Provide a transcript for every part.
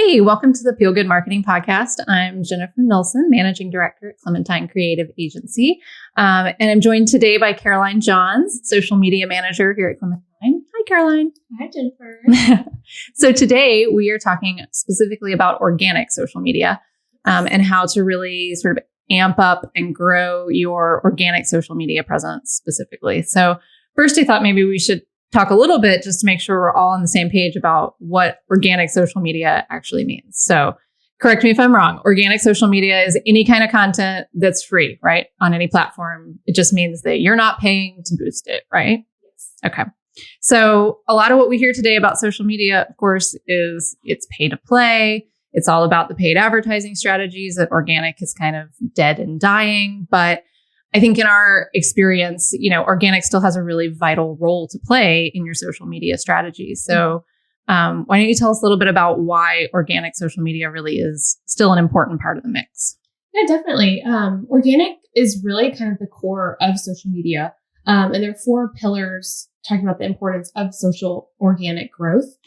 Hey, welcome to the Feel Good Marketing Podcast. I'm Jennifer Nilsson, Managing Director at Clementine Creative Agency. And I'm joined today by Caroline Johns, Social Media Manager here at Clementine. Hi, Caroline. Hi, Jennifer. So today we are talking specifically about organic social media and how to really sort of amp up and grow your organic social media presence specifically. So first, I thought maybe we should talk a little bit just to make sure we're all on the same page about what organic social media actually means. So correct me if I'm wrong. Organic social media is any kind of content that's free, right? On any platform. It just means that you're not paying to boost it, right? Yes. Okay. So a lot of what we hear today about social media, of course, is it's pay to play. It's all about the paid advertising strategies that organic is kind of dead and dying. But I think in our experience, organic still has a really vital role to play in your social media strategy. So why don't you tell us a little bit about why organic social media really is still an important part of the mix? Yeah, definitely. Organic is really kind of the core of social media. And there are 4 pillars talking about the importance of social organic growth,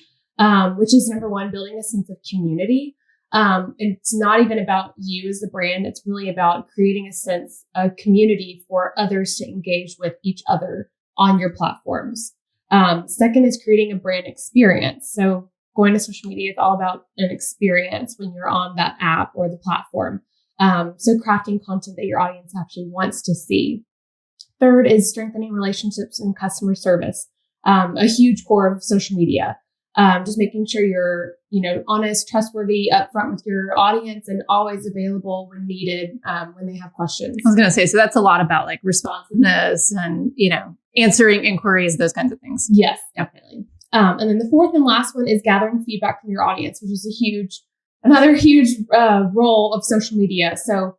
which is number 1, building a sense of community. It's not even about you as the brand. It's really about creating a sense of community for others to engage with each other on your platforms. Second is creating a brand experience. So going to social media is all about an experience when you're on that app or the platform. So crafting content that your audience actually wants to see. Third is strengthening relationships and customer service, a huge core of social media. Just making sure you're, honest, trustworthy, upfront with your audience, and always available when needed, when they have questions. I was going to say, so that's a lot about like responsiveness and, answering inquiries, those kinds of things. Yes, definitely. And then the 4th and last one is gathering feedback from your audience, which is another huge role of social media. So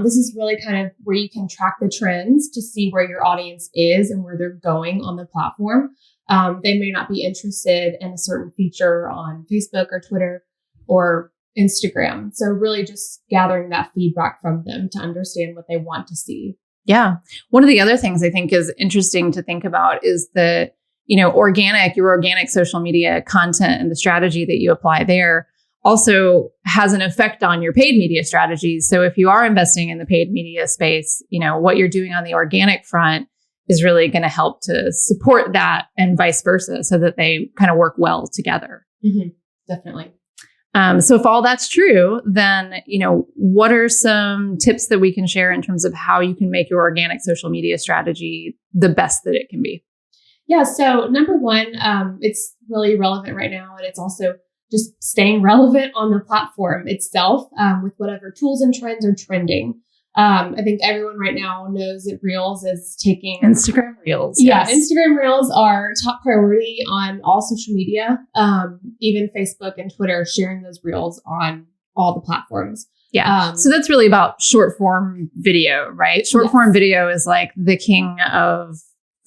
this is really kind of where you can track the trends to see where your audience is and where they're going on the platform. They may not be interested in a certain feature on Facebook or Twitter or Instagram. So really just gathering that feedback from them to understand what they want to see. Yeah. One of the other things I think is interesting to think about is that, your organic social media content and the strategy that you apply there also has an effect on your paid media strategies. So if you are investing in the paid media space, what you're doing on the organic front is really going to help to support that and vice versa so that they kind of work well together. Mm-hmm. Definitely. So if all that's true, then, what are some tips that we can share in terms of how you can make your organic social media strategy the best that it can be? Yeah. So number 1, it's really relevant right now. And it's also just staying relevant on the platform itself with whatever tools and trends are trending. I think everyone right now knows that Reels is taking Instagram Reels. Yeah, yes. Instagram Reels are top priority on all social media, even Facebook and Twitter sharing those Reels on all the platforms. Yeah. So that's really about short form video, right? Short form video is like the king of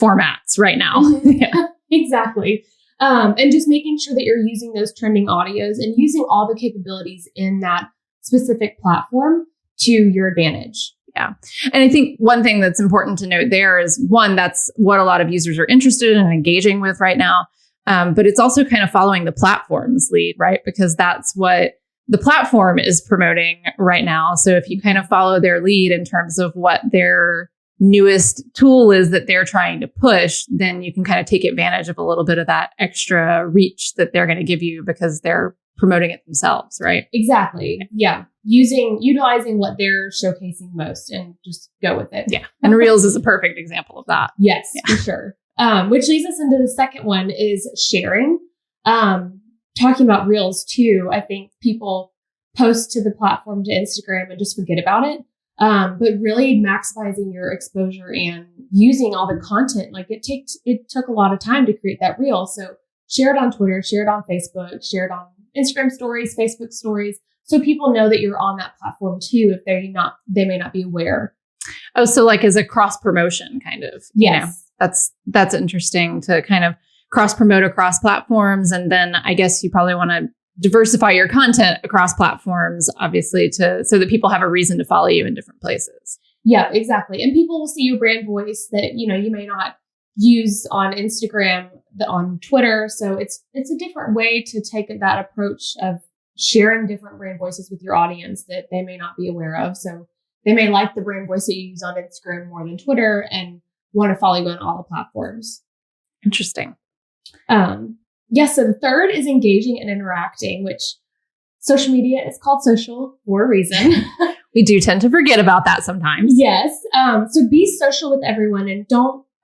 formats right now. Yeah. Exactly. And just making sure that you're using those trending audios and using all the capabilities in that specific platform to your advantage. Yeah. And I think one thing that's important to note there is, one, that's what a lot of users are interested in and engaging with right now. But it's also kind of following the platform's lead, right? Because that's what the platform is promoting right now. So if you kind of follow their lead in terms of what their newest tool is that they're trying to push, then you can kind of take advantage of a little bit of that extra reach that they're going to give you because they're promoting it themselves, right? Exactly. Yeah. Utilizing what they're showcasing most and just go with it. Yeah. And Reels is a perfect example of that. Yes, for sure. Which leads us into the second one is sharing. Talking about Reels too, I think people post to the platform to Instagram and just forget about it. But really maximizing your exposure and using all the content. Like it took a lot of time to create that Reel. So share it on Twitter, share it on Facebook, share it on Instagram stories, Facebook stories. So people know that you're on that platform too, if they may not be aware. Oh, so like as a cross promotion kind of, yes. That's interesting to kind of cross promote across platforms. And then I guess you probably want to diversify your content across platforms, obviously, so that people have a reason to follow you in different places. Yeah, exactly. And people will see your brand voice that, you may not use on Instagram, on Twitter. So it's a different way to take that approach of sharing different brand voices with your audience that they may not be aware of. So they may like the brand voice that you use on Instagram more than Twitter and want to follow you on all the platforms. Interesting. Yes. So the third is engaging and interacting, which social media is called social for a reason. We do tend to forget about that sometimes. Yes. So be social with everyone and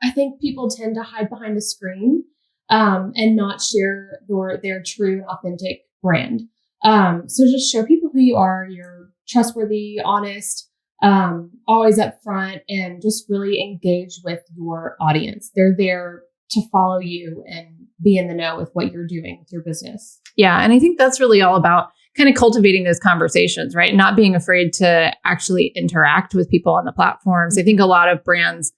I think people tend to hide behind a screen and not share their true and authentic brand. So just show people who you are. You're trustworthy, honest, always upfront, and just really engage with your audience. They're there to follow you and be in the know with what you're doing with your business. Yeah. And I think that's really all about kind of cultivating those conversations, right? Not being afraid to actually interact with people on the platforms. I think a lot of brands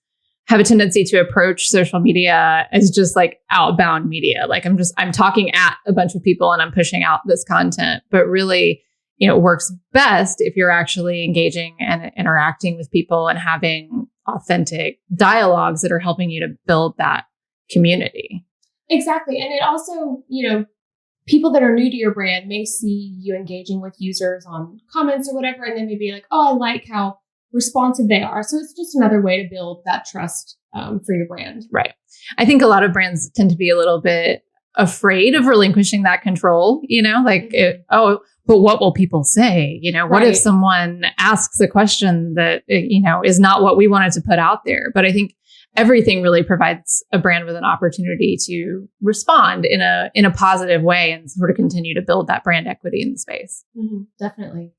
have a tendency to approach social media as just like outbound media. Like I'm talking at a bunch of people and I'm pushing out this content, but really, it works best if you're actually engaging and interacting with people and having authentic dialogues that are helping you to build that community. Exactly. And it also, people that are new to your brand may see you engaging with users on comments or whatever, and then maybe like, oh, I like how responsive they are. So it's just another way to build that trust for your brand. Right. I think a lot of brands tend to be a little bit afraid of relinquishing that control, but what will people say? What if someone asks a question that, is not what we wanted to put out there? But I think everything really provides a brand with an opportunity to respond in a positive way and sort of continue to build that brand equity in the space. Mm-hmm, definitely.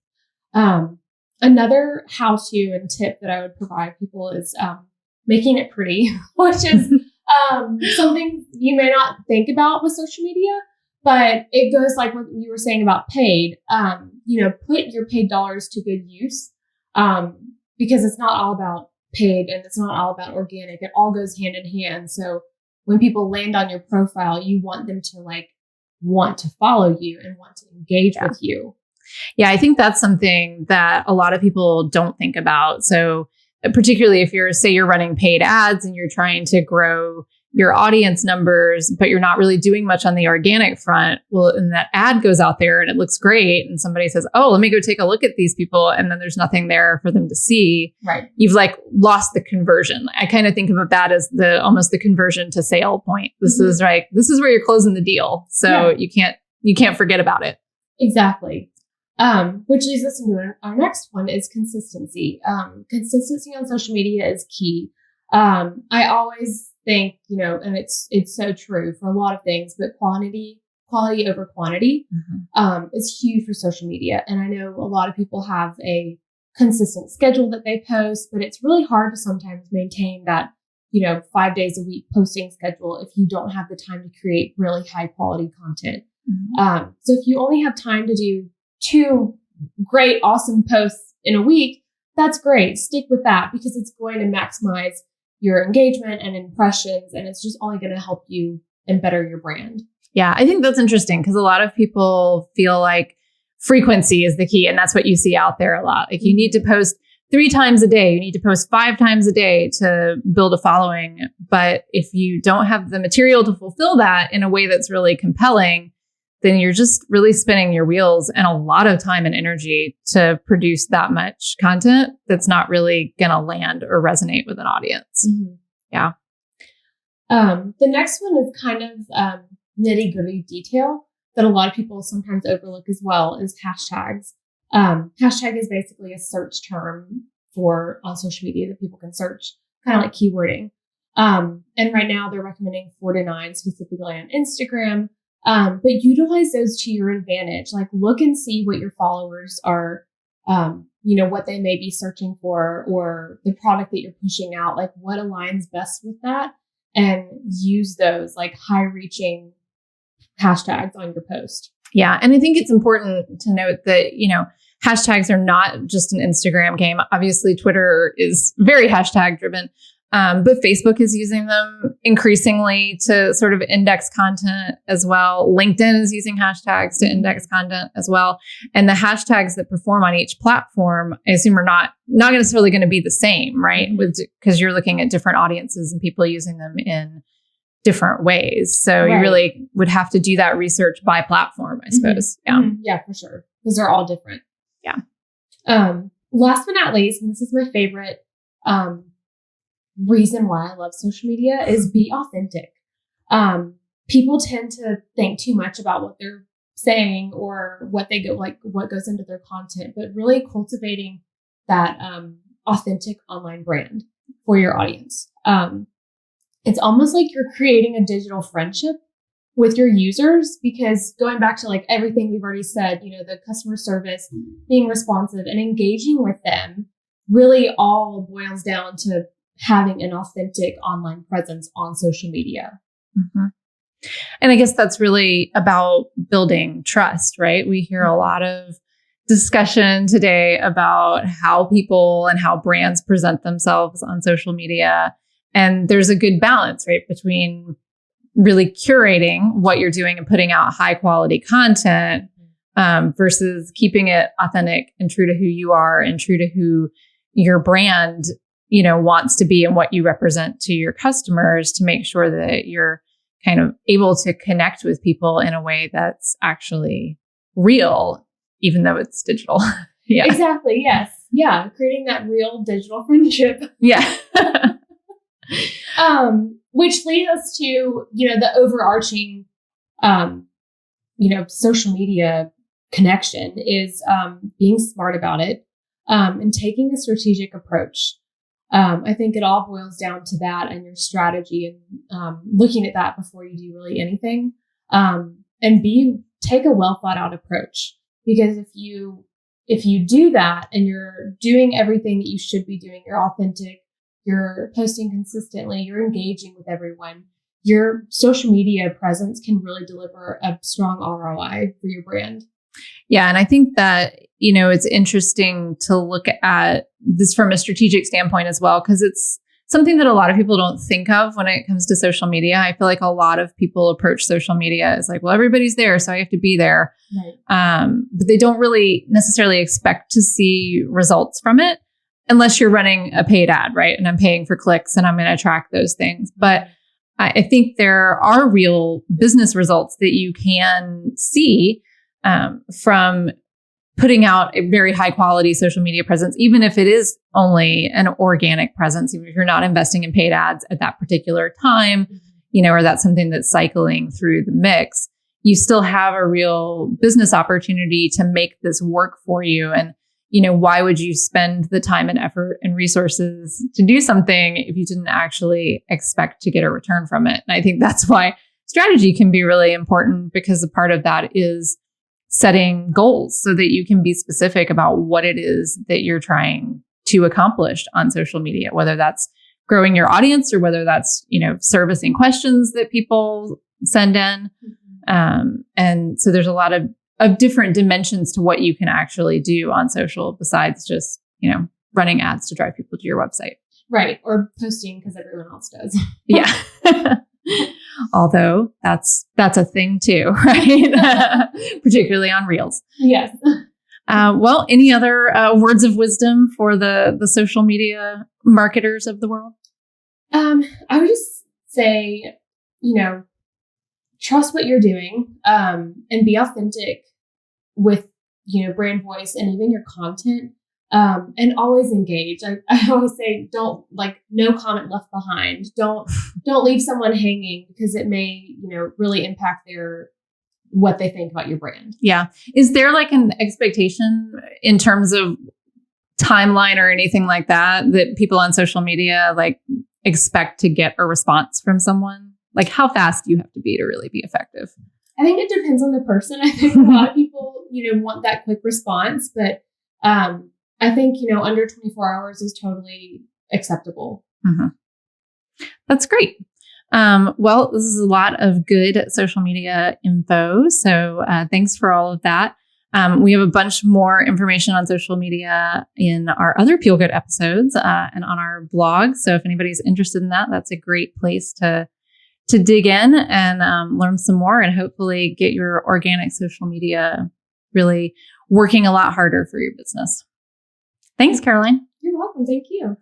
Another how-to and tip that I would provide people is making it pretty, which is something you may not think about with social media, but it goes like what you were saying about paid. Put your paid dollars to good use because it's not all about paid and it's not all about organic. It all goes hand in hand. So when people land on your profile, you want them to want to follow you and want to engage with you. Yeah, I think that's something that a lot of people don't think about. So particularly if you're running paid ads and you're trying to grow your audience numbers, but you're not really doing much on the organic front. Well, and that ad goes out there and it looks great. And somebody says, oh, let me go take a look at these people. And then there's nothing there for them to see. Right. You've lost the conversion. I kind of think of that as almost the conversion to sale point. This is where you're closing the deal. So you can't forget about it. Exactly. Which leads us into our next one is consistency. Consistency on social media is key. I always think, and it's so true for a lot of things, but quality over quantity, is huge for social media. And I know a lot of people have a consistent schedule that they post, but it's really hard to sometimes maintain that, 5 days a week posting schedule if you don't have the time to create really high quality content. So if you only have time to do 2 great, awesome posts in a week, that's great. Stick with that because it's going to maximize your engagement and impressions, and it's just only going to help you and better your brand. Yeah, I think that's interesting because a lot of people feel like frequency is the key, and that's what you see out there a lot. Like you need to post 3 times a day, you need to post 5 times a day to build a following. But if you don't have the material to fulfill that in a way that's really compelling, then you're just really spinning your wheels and a lot of time and energy to produce that much content that's not really going to land or resonate with an audience. Mm-hmm. Yeah. The next one is kind of nitty gritty detail that a lot of people sometimes overlook as well is hashtags. Hashtag is basically a search term on social media that people can search, kind of like keywording. And right now they're recommending 4 to 9 specifically on Instagram. But utilize those to your advantage. Like look and see what your followers are, what they may be searching for or the product that you're pushing out, like what aligns best with that and use those like high reaching hashtags on your post. Yeah. And I think it's important to note that, hashtags are not just an Instagram game. Obviously, Twitter is very hashtag driven. But Facebook is using them increasingly to sort of index content as well. LinkedIn is using hashtags to index content as well. And the hashtags that perform on each platform, I assume are not necessarily going to be the same, right? Because you're looking at different audiences and people using them in different ways. So you really would have to do that research by platform, I suppose. Yeah. Yeah, for sure. Because they're all different. Yeah. Last but not least, and this is my favorite reason why I love social media, is be authentic. People tend to think too much about what they're saying or what goes into their content, but really cultivating that authentic online brand for your audience. It's almost like you're creating a digital friendship with your users, because going back to like everything we've already said, the customer service, being responsive and engaging with them really all boils down to having an authentic online presence on social media. Mm-hmm. And I guess that's really about building trust, right? We hear a lot of discussion today about how people and how brands present themselves on social media. And there's a good balance, right, between really curating what you're doing and putting out high quality content versus keeping it authentic and true to who you are and true to who your brand, wants to be and what you represent to your customers, to make sure that you're kind of able to connect with people in a way that's actually real, even though it's digital. Yeah. Exactly. Yes. Yeah. Creating that real digital friendship. Yeah. Which leads us to, the overarching, social media connection is being smart about it and taking a strategic approach. I think it all boils down to that and your strategy and looking at that before you do really anything. And take a well thought out approach, because if you do that and you're doing everything that you should be doing, you're authentic, you're posting consistently, you're engaging with everyone, your social media presence can really deliver a strong ROI for your brand. Yeah. And I think that, it's interesting to look at this from a strategic standpoint as well, because it's something that a lot of people don't think of when it comes to social media. I feel like a lot of people approach social media as like, well, everybody's there, so I have to be there. Right. But they don't really necessarily expect to see results from it unless you're running a paid ad, right? And I'm paying for clicks and I'm going to track those things. But I think there are real business results that you can see from putting out a very high quality social media presence, even if it is only an organic presence, even if you're not investing in paid ads at that particular time, or that's something that's cycling through the mix, you still have a real business opportunity to make this work for you. And, why would you spend the time and effort and resources to do something if you didn't actually expect to get a return from it? And I think that's why strategy can be really important, because a part of that is setting goals so that you can be specific about what it is that you're trying to accomplish on social media, whether that's growing your audience or whether that's, servicing questions that people send in. And so there's a lot of different dimensions to what you can actually do on social besides just, running ads to drive people to your website. Right. Or posting because everyone else does. Yeah. Although that's a thing too, right? Particularly on Reels. Yes. Well, any other words of wisdom for the social media marketers of the world? I would just say, trust what you're doing and be authentic with, brand voice and even your content. And always engage. I always say, no comment left behind. Don't leave someone hanging, because it may, really impact what they think about your brand. Yeah. Is there like an expectation in terms of timeline or anything like that people on social media expect to get a response from someone? Like how fast do you have to be to really be effective? I think it depends on the person. I think a lot of people, want that quick response, but, I think, under 24 hours is totally acceptable. Mm-hmm. That's great. Well, this is a lot of good social media info. So thanks for all of that. We have a bunch more information on social media in our other Feel Good episodes and on our blog. So if anybody's interested in that, that's a great place to dig in and learn some more and hopefully get your organic social media really working a lot harder for your business. Thanks, Caroline. You're welcome. Thank you.